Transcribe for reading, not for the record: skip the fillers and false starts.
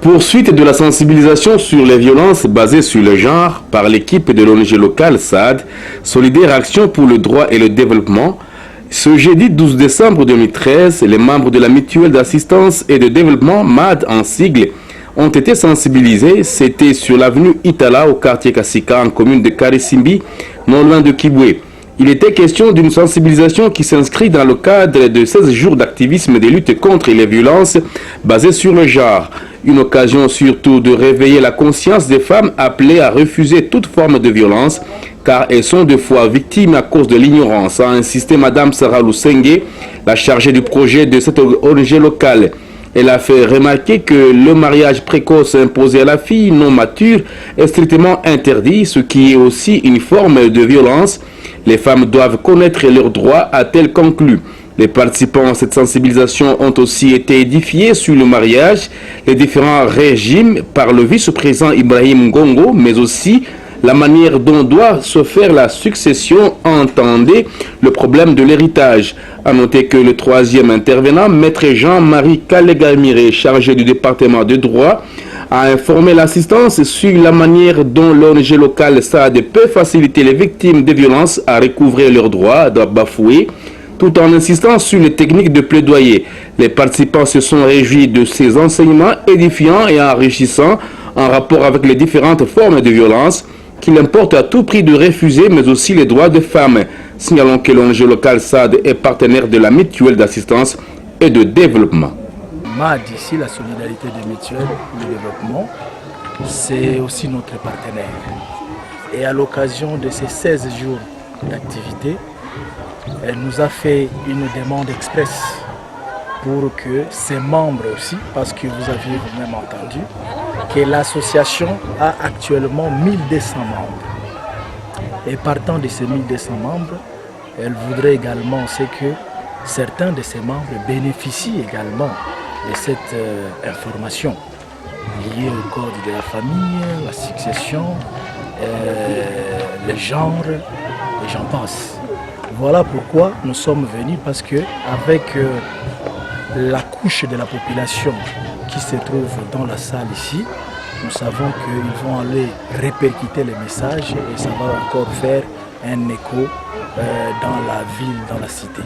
Poursuite de la sensibilisation sur les violences basées sur le genre par l'équipe de l'ONG locale SAD, Solidaire Action pour le droit et le développement. Ce jeudi 12 décembre 2013, les membres de la mutuelle d'assistance et de développement MAD en sigle ont été sensibilisés. C'était sur l'avenue Itala au quartier Kassika en commune de Karisimbi, non loin de Kiboué. Il était question d'une sensibilisation qui s'inscrit dans le cadre de 16 jours d'activisme de lutte contre les violences basées sur le genre. Une occasion surtout de réveiller la conscience des femmes appelées à refuser toute forme de violence, car elles sont des fois victimes à cause de l'ignorance, a insisté Madame Sarah Lusenge, la chargée du projet de cette ONG locale. Elle a fait remarquer que le mariage précoce imposé à la fille non mature est strictement interdit, ce qui est aussi une forme de violence. Les femmes doivent connaître leurs droits, a-t-elle conclu. Les participants à cette sensibilisation ont aussi été édifiés sur le mariage, les différents régimes par le vice-président Ibrahim Gongo, mais aussi la manière dont doit se faire la succession, entendez le problème de l'héritage. A noter que le troisième intervenant, maître Jean-Marie Kalegamire, chargé du département de droit, a informé l'assistance sur la manière dont l'ONG locale SAD peut faciliter les victimes de violences à recouvrer leurs droits bafoués, tout en insistant sur les techniques de plaidoyer. Les participants se sont réjouis de ces enseignements édifiants et enrichissants en rapport avec les différentes formes de violence qu'il importe à tout prix de refuser, mais aussi les droits des femmes. Signalons que l'ONG locale SAD est partenaire de la mutuelle d'assistance et de développement. MAD, ici, la solidarité des mutuelles pour le développement, c'est aussi notre partenaire. Et à l'occasion de ces 16 jours d'activité, elle nous a fait une demande express pour que ses membres aussi, parce que vous aviez vous-même entendu, que l'association a actuellement 1200 membres. Et partant de ces 1200 membres, elle voudrait également que certains de ces membres bénéficient également de cette information liée au code de la famille, la succession, le genre, et j'en passe. Voilà pourquoi nous sommes venus, parce que avec la couche de la population qui se trouve dans la salle ici, nous savons qu'ils vont aller répercuter les messages et ça va encore faire un écho dans la ville, dans la cité.